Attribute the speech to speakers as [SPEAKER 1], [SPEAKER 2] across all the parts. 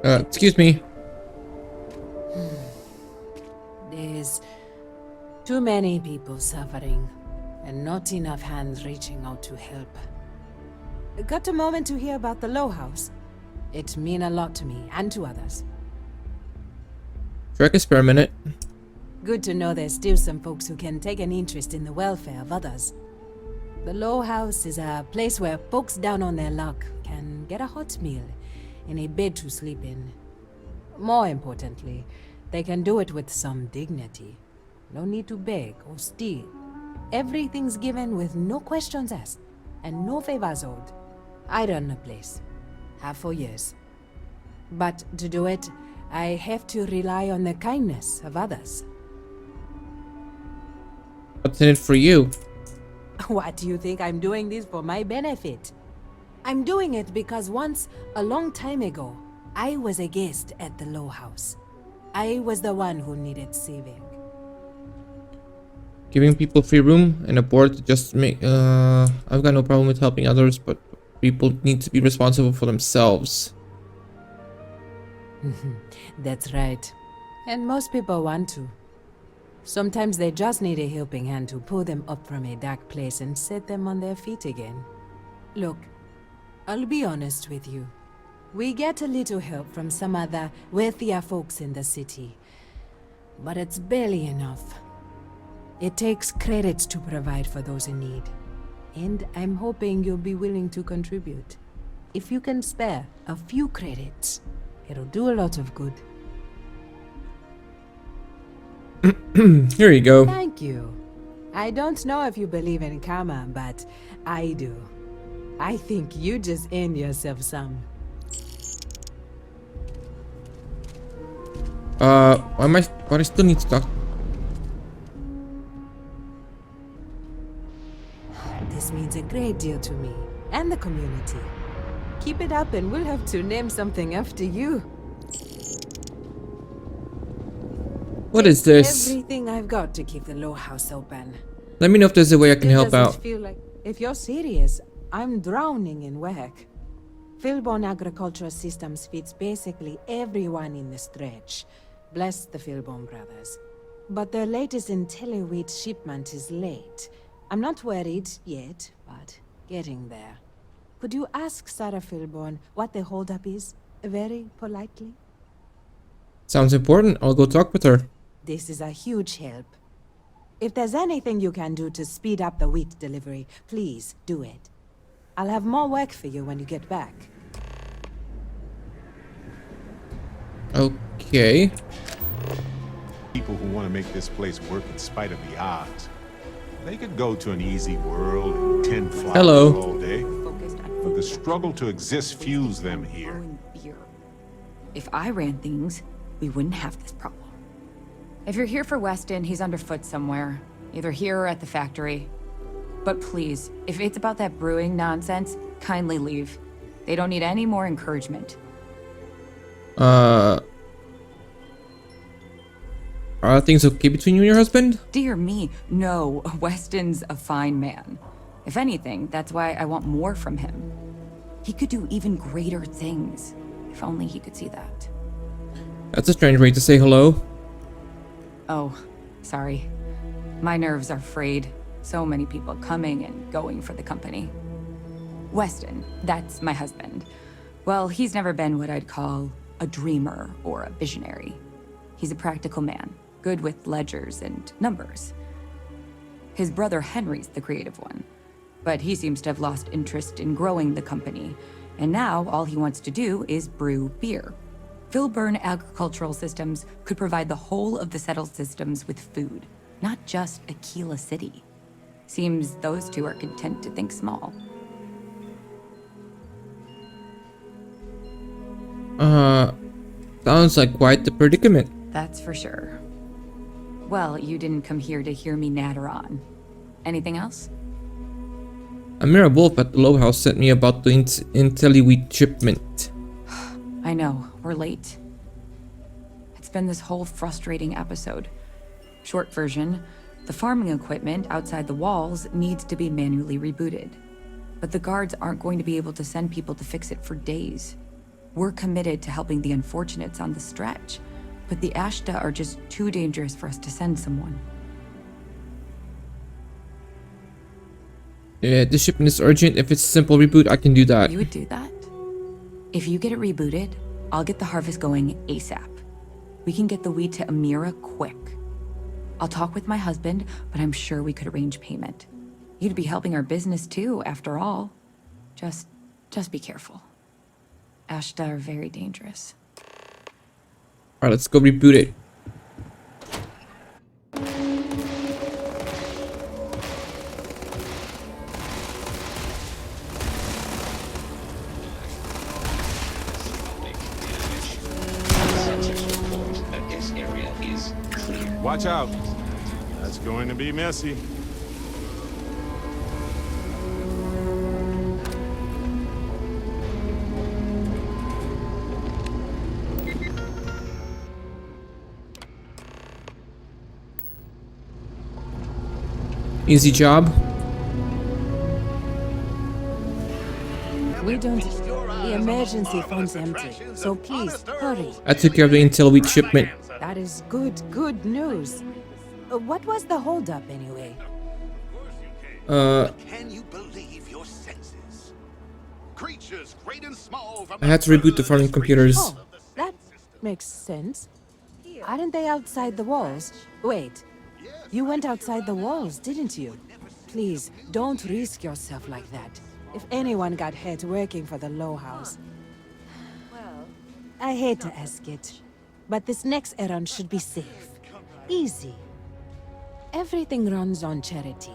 [SPEAKER 1] Excuse me.
[SPEAKER 2] There's too many people suffering, and not enough hands reaching out to help. Got a moment to hear about the Low House? It mean a lot to me and to others.
[SPEAKER 1] Shrek experiment.
[SPEAKER 2] Good to know there's still some folks who can take an interest in the welfare of others. The Low House is a place where folks down on their luck can get a hot meal and a bed to sleep in. More importantly, they can do it with some dignity. No need to beg or steal. Everything's given with no questions asked and no favors owed. I run the place. Have for years. But to do it, I have to rely on the kindness of others.
[SPEAKER 1] What's in it for you?
[SPEAKER 2] What do you think I'm doing this for my benefit? I'm doing it because once, a long time ago, I was a guest at the Low House. I was the one who needed saving.
[SPEAKER 1] Giving people free room and a board to just make. I've got no problem with helping others, but people need to be responsible for themselves.
[SPEAKER 2] That's right. And most people want to. Sometimes they just need a helping hand to pull them up from a dark place and set them on their feet again. Look, I'll be honest with you. We get a little help from some other wealthier folks in the city, but it's barely enough. It takes credits to provide for those in need, and I'm hoping you'll be willing to contribute. If you can spare a few credits, it'll do a lot of good.
[SPEAKER 1] Here you go.
[SPEAKER 2] Thank you. I don't know if you believe in karma, but I do. I think you just earned yourself some.
[SPEAKER 1] Why I still need to talk?
[SPEAKER 2] This means a great deal to me and the community. Keep it up and we'll have to name something after you.
[SPEAKER 1] What is this?
[SPEAKER 2] Everything I've got to keep the Low House open.
[SPEAKER 1] Let me know if there's a way I can
[SPEAKER 2] It
[SPEAKER 1] help
[SPEAKER 2] doesn't
[SPEAKER 1] out.
[SPEAKER 2] feel like, if you're serious, I'm drowning in work. Philborn agricultural systems feeds basically everyone in the stretch. Bless the Philborn brothers. But their latest IntelliWheat shipment is late. I'm not worried yet, but getting there. Could you ask Sarah Philborn what the holdup is? Very politely?
[SPEAKER 1] Sounds important. I'll go talk with her.
[SPEAKER 2] This is a huge help. If there's anything you can do to speed up the wheat delivery, please do it. I'll have more work for you when you get back.
[SPEAKER 1] Okay.
[SPEAKER 3] People who want to make this place work in spite of the odds. They could go to an easy world and tend flowers
[SPEAKER 1] Hello.
[SPEAKER 3] all day, but the struggle to exist fuels them here.
[SPEAKER 4] Beer. If I ran things, we wouldn't have this problem. If you're here for Weston, he's underfoot somewhere, either here or at the factory. But please, if it's about that brewing nonsense, kindly leave. They don't need any more encouragement.
[SPEAKER 1] Are things okay between you and your husband?
[SPEAKER 4] Dear me, no, Weston's a fine man. If anything, that's why I want more from him. He could do even greater things, if only he could see that.
[SPEAKER 1] That's a strange way to say hello.
[SPEAKER 4] Oh, sorry. My nerves are frayed. So many people coming and going for the company. Weston, that's my husband. Well, he's never been what I'd call a dreamer or a visionary. He's a practical man, good with ledgers and numbers. His brother Henry's the creative one, but he seems to have lost interest in growing the company, and now all he wants to do is brew beer. Philburn Agricultural Systems could provide the whole of the settled systems with food, not just Aquila City. Seems those two are content to think small.
[SPEAKER 1] Sounds like quite the predicament.
[SPEAKER 4] That's for sure. Well, you didn't come here to hear me natter on. Anything else?
[SPEAKER 1] Amira Wolf at the Low House sent me about the IntelliWheat shipment.
[SPEAKER 4] I know, we're late. It's been this whole frustrating episode. Short version, the farming equipment outside the walls needs to be manually rebooted. But the guards aren't going to be able to send people to fix it for days. We're committed to helping the unfortunates on the stretch, but the Ashta are just too dangerous for us to send someone.
[SPEAKER 1] Yeah, this shipment is urgent. If it's a simple reboot, I can do that.
[SPEAKER 4] You would do that? If you get it rebooted, I'll get the harvest going ASAP. We can get the wheat to Amira quick. I'll talk with my husband, but I'm sure we could arrange payment. You'd be helping our business too, after all. Just be careful. Ashta are very dangerous.
[SPEAKER 1] Alright, let's go reboot it.
[SPEAKER 3] Watch out. That's going to be messy.
[SPEAKER 1] Easy job.
[SPEAKER 2] We don't. The emergency phone's empty, so please hurry.
[SPEAKER 1] I took care of the intel wheat shipment.
[SPEAKER 2] That is good news. What was the holdup anyway?
[SPEAKER 5] Can you believe your senses? Creatures great and small from
[SPEAKER 1] I had to reboot the farming computers.
[SPEAKER 2] Oh, that makes sense. Aren't they outside the walls? Wait, you went outside the walls, didn't you? Please, don't risk yourself like that. If anyone got hurt working for the Low House. Well, I hate to ask it, but this next errand should be safe. Easy. Everything runs on charity.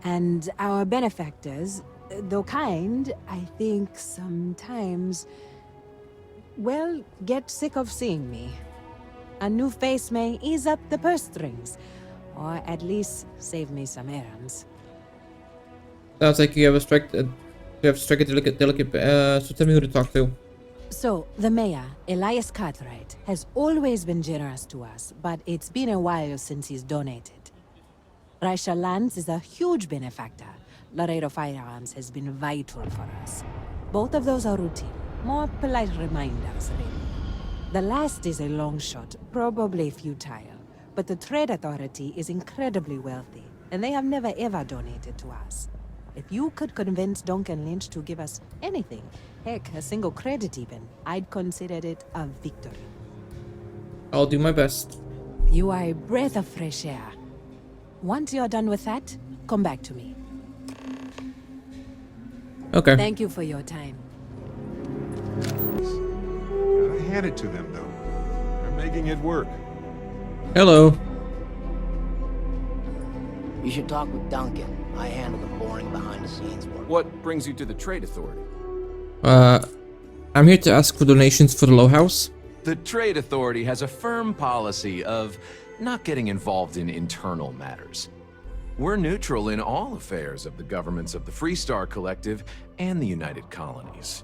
[SPEAKER 2] And our benefactors, though kind, I think sometimes, well, get sick of seeing me. A new face may ease up the purse strings, or at least save me some errands.
[SPEAKER 1] Sounds like you have struck a delicate. So tell me who to talk to.
[SPEAKER 2] So, the mayor, Elias Cartwright, has always been generous to us, but it's been a while since he's donated. Raisha Lands is a huge benefactor. Laredo Firearms has been vital for us. Both of those are routine, more polite reminders, really. The last is a long shot, probably futile, but the Trade Authority is incredibly wealthy, and they have never ever donated to us. If you could convince Duncan Lynch to give us anything, heck, a single credit even, I'd consider it a victory.
[SPEAKER 1] I'll do my best.
[SPEAKER 2] You are a breath of fresh air. Once you're done with that, come back to me.
[SPEAKER 1] Okay.
[SPEAKER 2] Thank you for your time.
[SPEAKER 3] Gotta hand it to them, though. They're making it work.
[SPEAKER 1] Hello.
[SPEAKER 6] You should talk with Duncan. I handle the boring behind-the-scenes work.
[SPEAKER 7] What brings you to the Trade Authority?
[SPEAKER 1] I'm here to ask for donations for the Low House.
[SPEAKER 7] The Trade Authority has a firm policy of not getting involved in internal matters. We're neutral in all affairs of the governments of the Freestar Collective and the United Colonies.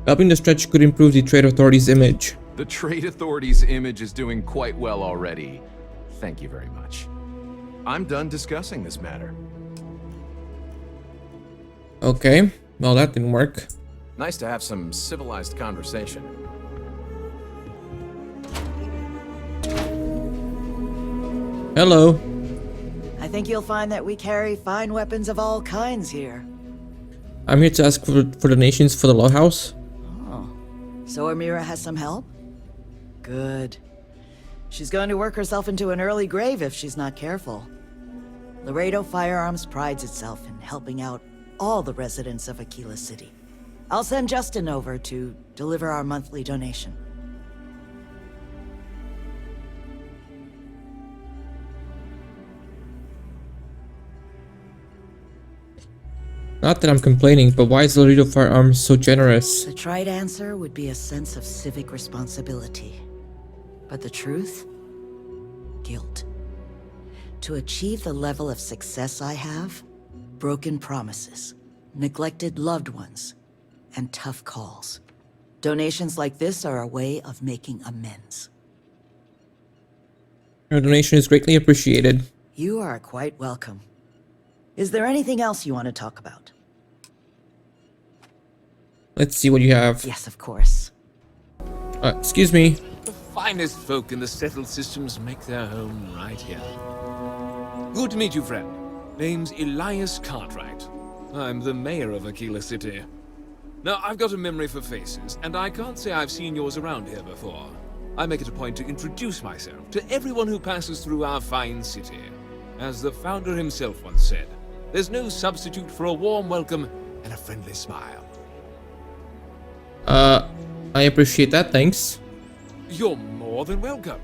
[SPEAKER 1] Helping the stretch could improve the Trade Authority's image.
[SPEAKER 7] The Trade Authority's image is doing quite well already. Thank you very much. I'm done discussing this matter.
[SPEAKER 1] Okay. Well, that didn't work.
[SPEAKER 7] Nice to have some civilized conversation.
[SPEAKER 1] Hello.
[SPEAKER 8] I think you'll find that we carry fine weapons of all kinds here.
[SPEAKER 1] I'm here to ask for donations for the Low House.
[SPEAKER 8] Oh. So Amira has some help? Good. She's going to work herself into an early grave if she's not careful. Laredo Firearms prides itself in helping out all the residents of Aquila City. I'll send Justin over to deliver our monthly donation.
[SPEAKER 1] Not that I'm complaining, but why is Laredo Firearms so generous?
[SPEAKER 8] The trite answer would be a sense of civic responsibility. But the truth? Guilt. To achieve the level of success I have, broken promises, neglected loved ones, and tough calls. Donations like this are a way of making amends.
[SPEAKER 1] Your donation is greatly appreciated.
[SPEAKER 8] You are quite welcome. Is there anything else you want to talk about?
[SPEAKER 1] Let's see what you have.
[SPEAKER 8] Yes, of course.
[SPEAKER 1] Excuse me.
[SPEAKER 9] The finest folk in the settled systems make their home right here. Good to meet you, friend. Name's Elias Cartwright. I'm the mayor of Aquila City. Now, I've got a memory for faces, and I can't say I've seen yours around here before. I make it a point to introduce myself to everyone who passes through our fine city. As the founder himself once said, there's no substitute for a warm welcome and a friendly smile.
[SPEAKER 1] I appreciate that, thanks.
[SPEAKER 9] You're more than welcome.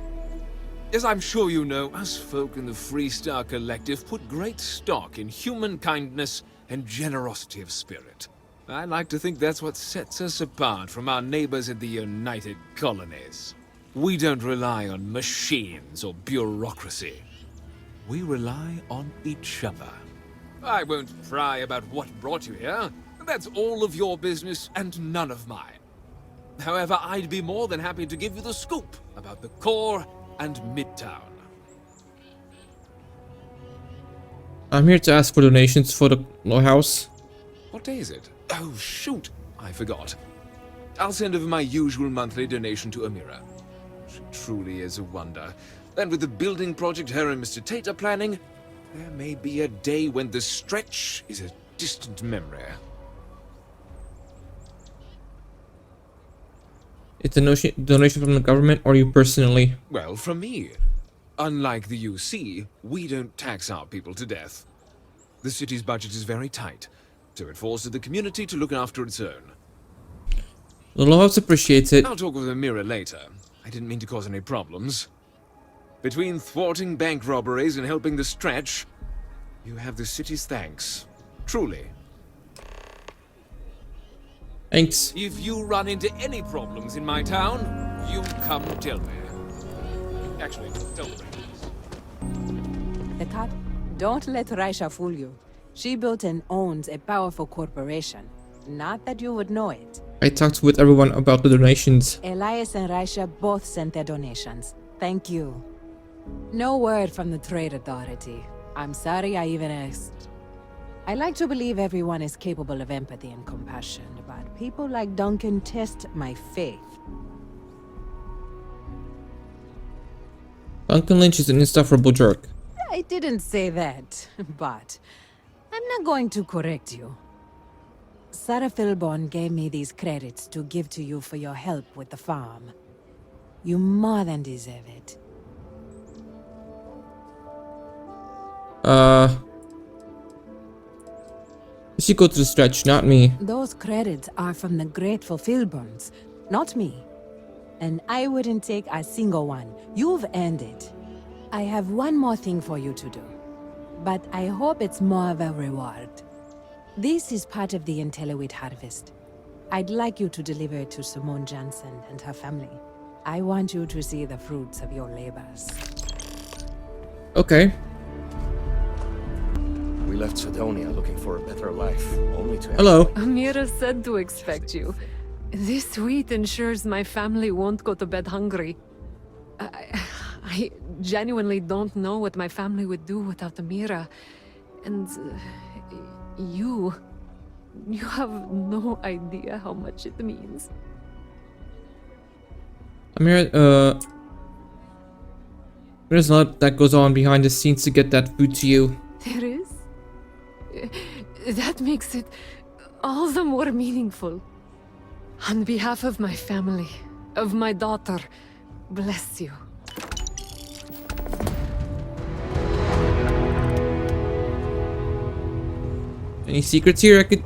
[SPEAKER 9] As I'm sure you know, us folk in the Freestar Collective put great stock in human kindness and generosity of spirit. I like to think that's what sets us apart from our neighbors in the United Colonies. We don't rely on machines or bureaucracy. We rely on each other. I won't pry about what brought you here. That's all of your business and none of mine. However, I'd be more than happy to give you the scoop about the core and Midtown.
[SPEAKER 1] I'm here to ask for donations for the law house.
[SPEAKER 9] What day is it? Oh, shoot. I forgot. I'll send over my usual monthly donation to Amira. She truly is a wonder. And with the building project her and Mr. Tate are planning, there may be a day when the stretch is a distant memory.
[SPEAKER 1] It's a donation from the government or you personally?
[SPEAKER 9] Well, from me. Unlike the UC, we don't tax our people to death. The city's budget is very tight, so it falls to the community to look after its own.
[SPEAKER 1] The law house appreciates it.
[SPEAKER 9] I'll talk with Amira later. I didn't mean to cause any problems. Between thwarting bank robberies and helping the stretch, you have the city's thanks. Truly.
[SPEAKER 1] Thanks.
[SPEAKER 9] If you run into any problems in my town, you come tell me. Actually, don't worry.
[SPEAKER 2] The cat? Don't let Raisha fool you. She built and owns a powerful corporation. Not that you would know it.
[SPEAKER 1] I talked with everyone about the donations.
[SPEAKER 2] Elias and Raisha both sent their donations. Thank you. No word from the Trade Authority. I'm sorry I even asked. I like to believe everyone is capable of empathy and compassion, but people like Duncan test my faith.
[SPEAKER 1] Duncan Lynch is an insufferable jerk.
[SPEAKER 2] I didn't say that, but I'm not going to correct you. Sarah Philborn gave me these credits to give to you for your help with the farm. You more than deserve it.
[SPEAKER 1] You should go to the stretch, not me.
[SPEAKER 2] Those credits are from the grateful Philborns, not me. And I wouldn't take a single one. You've earned it. I have one more thing for you to do. But I hope it's more of a reward. This is part of the Intelliwit harvest. I'd like you to deliver it to Simone Jansen and her family. I want you to see the fruits of your labors.
[SPEAKER 1] Okay.
[SPEAKER 10] We left Sidonia looking for a better life, only to...
[SPEAKER 1] Hello.
[SPEAKER 11] Amira said to expect you. This wheat ensures my family won't go to bed hungry. I genuinely don't know what my family would do without Amira. And you have no idea how much it means.
[SPEAKER 1] Amira, there's a lot that goes on behind the scenes to get that food to you.
[SPEAKER 11] There is? That makes it all the more meaningful. On behalf of my family, of my daughter, bless you.
[SPEAKER 1] Any secrets here I could